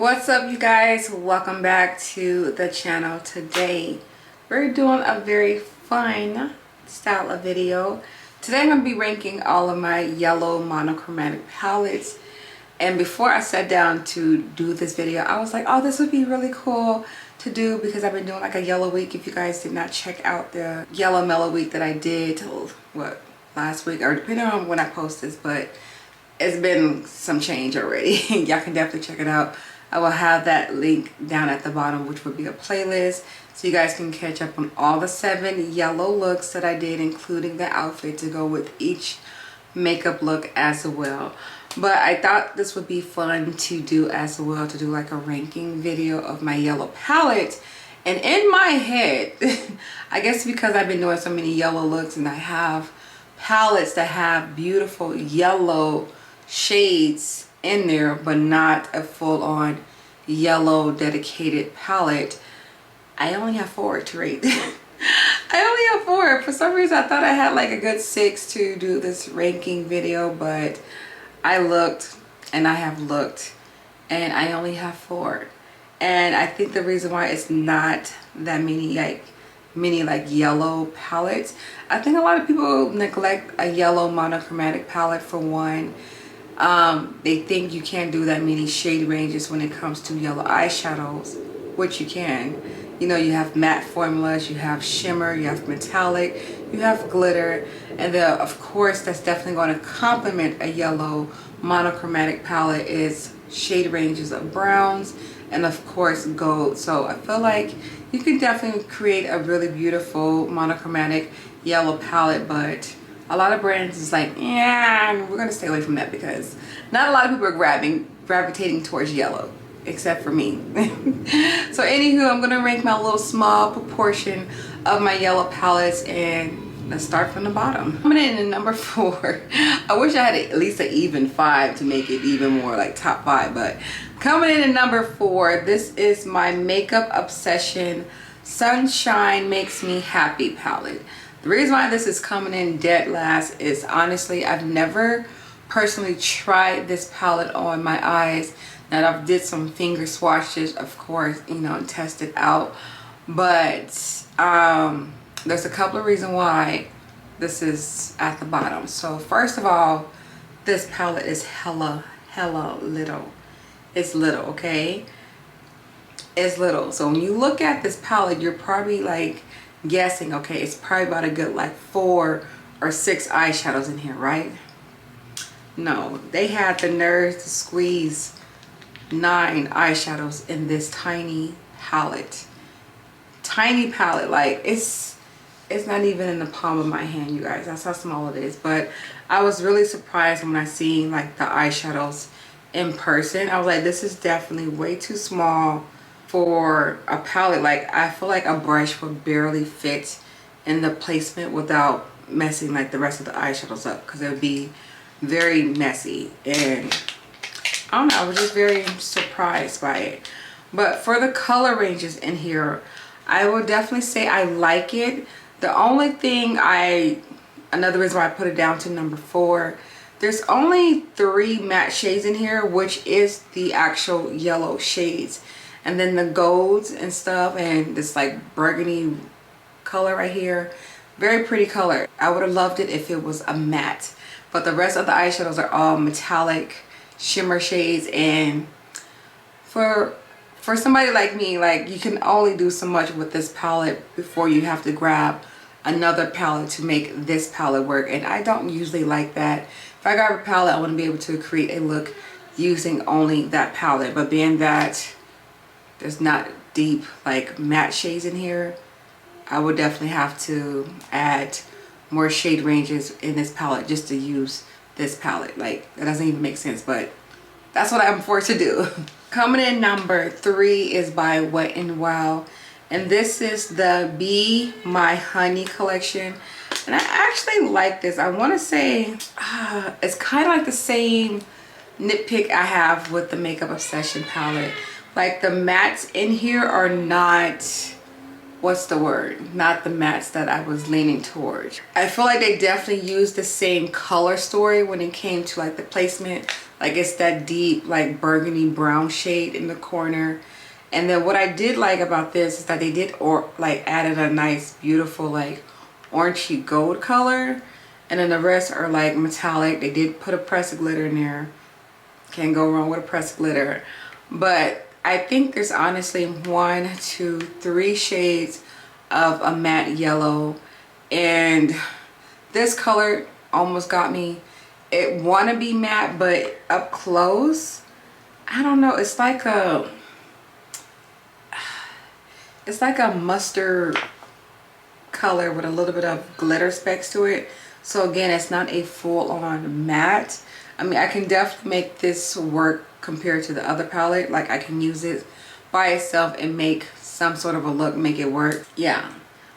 What's up, you guys? Welcome back to the channel. Today we're doing a very fun style of video. Today I'm going to be ranking all of my yellow monochromatic palettes, and before I sat down to do this video I was like, oh, this would be really cool to do because I've been doing like a yellow week. If you guys did not check out the yellow mellow week that I did last week, or depending on when I post this, but it's been some change already. Y'all can definitely check it out. I will have that link down at the bottom, which will be a playlist, so you guys can catch up on all the 7 yellow looks that I did, including the outfit to go with each makeup look as well. But I thought this would be fun to do as well, to do like a ranking video of my yellow palette. And in my head, I guess because I've been doing so many yellow looks and I have palettes that have beautiful yellow shades in there, but not a full-on yellow dedicated palette. I only have 4 to rate. I only have 4. For some reason I thought I had like a good 6 to do this ranking video, but I looked and I have looked and I only have 4. And I think the reason why it's not that many like yellow palettes, I think a lot of people neglect a yellow monochromatic palette. For one, they think you can't do that many shade ranges when it comes to yellow eyeshadows, which you can. You know, you have matte formulas, you have shimmer, you have metallic, you have glitter, and then of course that's definitely going to complement a yellow monochromatic palette is shade ranges of browns and of course gold. So I feel like you can definitely create a really beautiful monochromatic yellow palette, but a lot of brands is like, yeah, we're gonna stay away from that because not a lot of people are gravitating towards yellow, except for me. So anywho, I'm gonna rank my little small proportion of my yellow palettes, and let's start from the bottom. Coming in at number 4. I wish I had at least an even 5 to make it even more like top 5, but coming in at number 4, this is my Makeup Obsession Sunshine Makes Me Happy palette. The reason why this is coming in dead last is honestly I've never personally tried this palette on my eyes. Now I've did some finger swatches, of course, you know, and test it out, but there's a couple of reasons why this is at the bottom. So first of all, this palette is hella little. It's little, okay? It's little. So when you look at this palette, you're probably like guessing, okay, it's probably about a good like 4 or 6 eyeshadows in here, right? No, they had the nerve to squeeze 9 eyeshadows in this tiny palette. Tiny palette, like it's not even in the palm of my hand, you guys. That's how small it is. But I was really surprised when I seen like the eyeshadows in person. I was like, this is definitely way too small for a palette. Like I feel like a brush would barely fit in the placement without messing like the rest of the eyeshadows up, because it would be very messy. And I don't know, I was just very surprised by it. But for the color ranges in here, I will definitely say I like it. The only thing another reason why I put it down to number 4, there's only 3 matte shades in here, which is the actual yellow shades. And then the golds and stuff, and this like burgundy color right here, very pretty color. I would have loved it if it was a matte, but the rest of the eyeshadows are all metallic shimmer shades. And for somebody like me, like you can only do so much with this palette before you have to grab another palette to make this palette work, and I don't usually like that. If I grab a palette, I want to be able to create a look using only that palette. But being that there's not deep like matte shades in here, I would definitely have to add more shade ranges in this palette just to use this palette. Like that doesn't even make sense, but that's what I'm forced to do. Coming in number 3 is by Wet n Wild, and this is the Be My Honey collection. And I actually like this. I want to say it's kind of like the same nitpick I have with the Makeup Obsession palette. Like the mattes in here are not, what's the word, not the mattes that I was leaning towards. I feel like they definitely used the same color story when it came to like the placement Like it's that deep like burgundy brown shade in the corner. And then what I did like about this is that they did like added a nice beautiful like orangey gold color. And then the rest are like metallic. They did put a pressed glitter in there. Can't go wrong with a pressed glitter. But I think there's honestly 1, 2, 3 shades of a matte yellow. And this color almost got me. It wanna be matte, but up close, I don't know. It's like a mustard color with a little bit of glitter specks to it. So again, it's not a full-on matte. I mean, I can definitely make this work compared to the other palette. Like I can use it by itself and make some sort of a look, make it work. Yeah,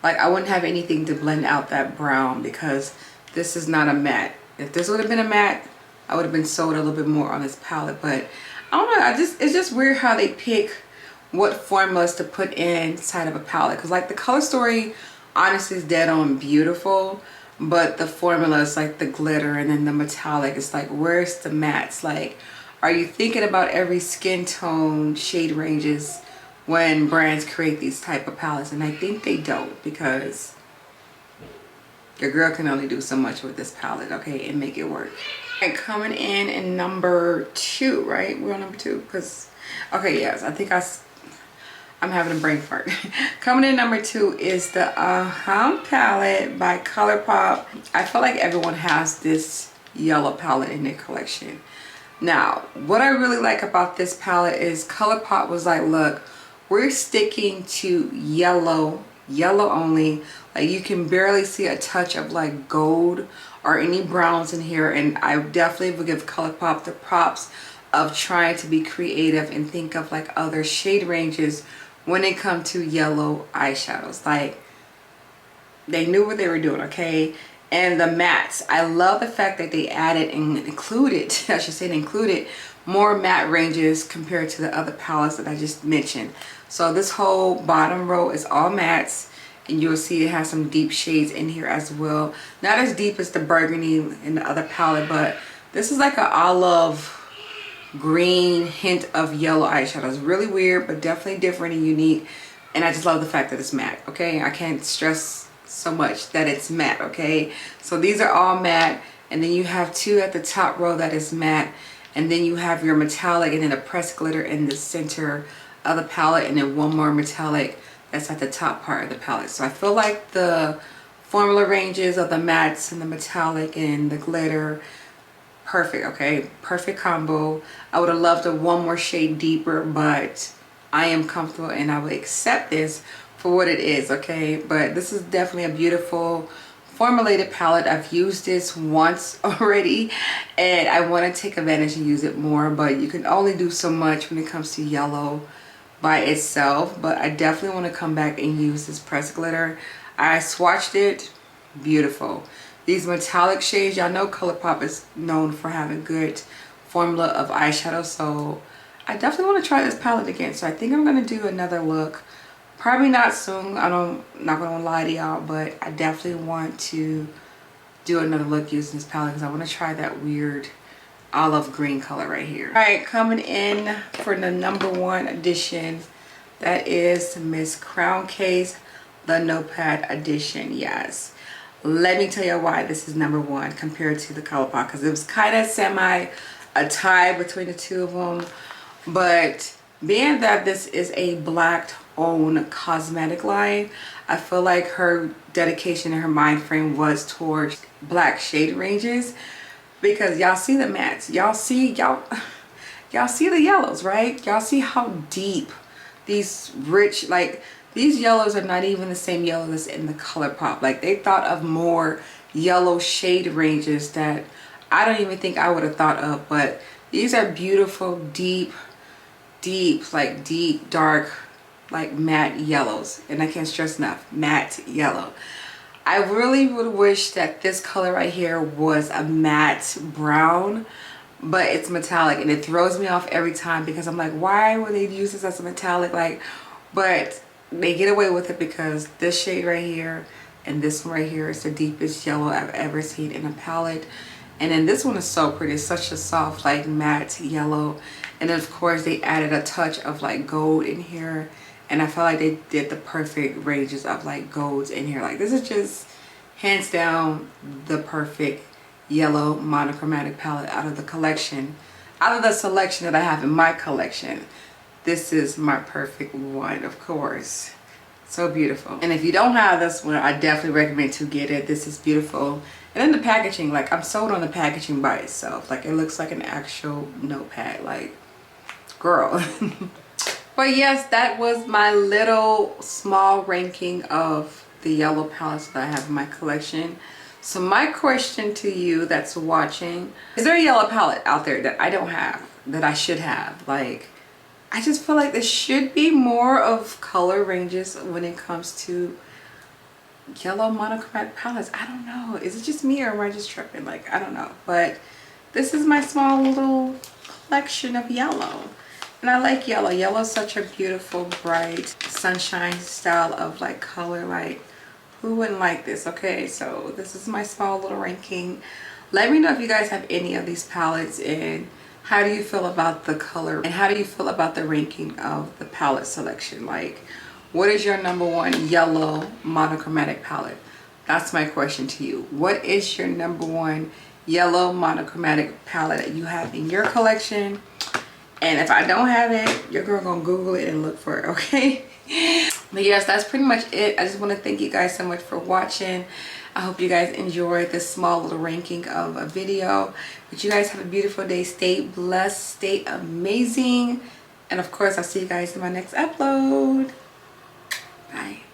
like I wouldn't have anything to blend out that brown because this is not a matte. If this would have been a matte, I would have been sold a little bit more on this palette. But I don't know, it's just weird how they pick what formulas to put inside of a palette. Because like the Color Story honestly is dead on beautiful, but the formulas like the glitter and then the metallic, it's like, where's the mattes? Like, are you thinking about every skin tone shade ranges when brands create these type of palettes? And I think they don't, because your girl can only do so much with this palette, okay, and make it work. And coming in number 2, right? We're on number 2 because, okay, yes, I think I'm having a brain fart. Coming in number 2 is the palette by ColourPop. I feel like everyone has this yellow palette in their collection. Now, what I really like about this palette is ColourPop was like, look, we're sticking to yellow only. Like you can barely see a touch of like gold or any browns in here, and I definitely would give ColourPop the props of trying to be creative and think of like other shade ranges when it comes to yellow eyeshadows. Like they knew what they were doing, okay? And the mattes, I love the fact that they added and included, I should say included more matte ranges compared to the other palettes that I just mentioned. So this whole bottom row is all mattes, and you'll see it has some deep shades in here as well. Not as deep as the burgundy in the other palette, but this is like an olive green hint of yellow eyeshadow. It's really weird, but definitely different and unique. And I just love the fact that it's matte, okay? I can't stress so much that it's matte, okay? So these are all matte, and then you have 2 at the top row that is matte, and then you have your metallic and then a pressed glitter in the center of the palette, and then 1 more metallic that's at the top part of the palette. So I feel like the formula ranges of the mattes and the metallic and the glitter, perfect, okay? Perfect combo. I would have loved a 1 more shade deeper, but I am comfortable and I would accept this for what it is, okay? But this is definitely a beautiful formulated palette. I've used this once already and I want to take advantage and use it more, but you can only do so much when it comes to yellow by itself. But I definitely want to come back and use this pressed glitter. I swatched it, beautiful. These metallic shades, y'all know ColourPop is known for having good formula of eyeshadow, so I definitely want to try this palette again. So I think I'm going to do another look. Probably not soon, not going to lie to y'all, but I definitely want to do another look using this palette because I want to try that weird olive green color right here. All right, coming in for the number 1 edition, that is Miss Crown Case, the Notepad edition. Yes, let me tell you why this is number 1 compared to the ColourPop, because it was kind of a tie between the 2 of them. But being that this is a black owned cosmetic line, I feel like her dedication and her mind frame was towards black shade ranges, because y'all see the mattes, y'all see the yellows, right? Y'all see how deep these rich, like these yellows are not even the same yellow that's in the ColourPop. Like they thought of more yellow shade ranges that I don't even think I would have thought of. But these are beautiful, deep, like deep, dark, like matte yellows. And I can't stress enough, matte yellow. I really would wish that this color right here was a matte brown, but it's metallic, and it throws me off every time because I'm like, why would they use this as a metallic? Like, but they get away with it because this shade right here and this one right here is the deepest yellow I've ever seen in a palette. And then this one is so pretty. It's such a soft like matte yellow. And then of course they added a touch of like gold in here. And I felt like they did the perfect ranges of like golds in here. Like this is just hands down the perfect yellow monochromatic palette out of the collection. Out of the selection that I have in my collection, this is my perfect one, of course. So beautiful. And if you don't have this one, I definitely recommend to get it. This is beautiful. And then the packaging, like I'm sold on the packaging by itself. Like it looks like an actual notepad, like girl. But yes, that was my little small ranking of the yellow palettes that I have in my collection. So my question to you that's watching, is there a yellow palette out there that I don't have, that I should have? Like, I just feel like there should be more of color ranges when it comes to yellow monochromatic palettes. I don't know. Is it just me or am I just tripping? Like, I don't know. But this is my small little collection of yellow. And I like yellow. Yellow is such a beautiful, bright, sunshine style of like color. Like, who wouldn't like this? Okay, so this is my small little ranking. Let me know if you guys have any of these palettes and how do you feel about the color and how do you feel about the ranking of the palette selection. Like, what is your number one yellow monochromatic palette? That's my question to you. What is your number one yellow monochromatic palette that you have in your collection? And if I don't have it, your girl gonna Google it and look for it, okay? But yes, that's pretty much it. I just want to thank you guys so much for watching. I hope you guys enjoyed this small little ranking of a video. But you guys have a beautiful day. Stay blessed, stay amazing. And of course, I'll see you guys in my next upload. Bye.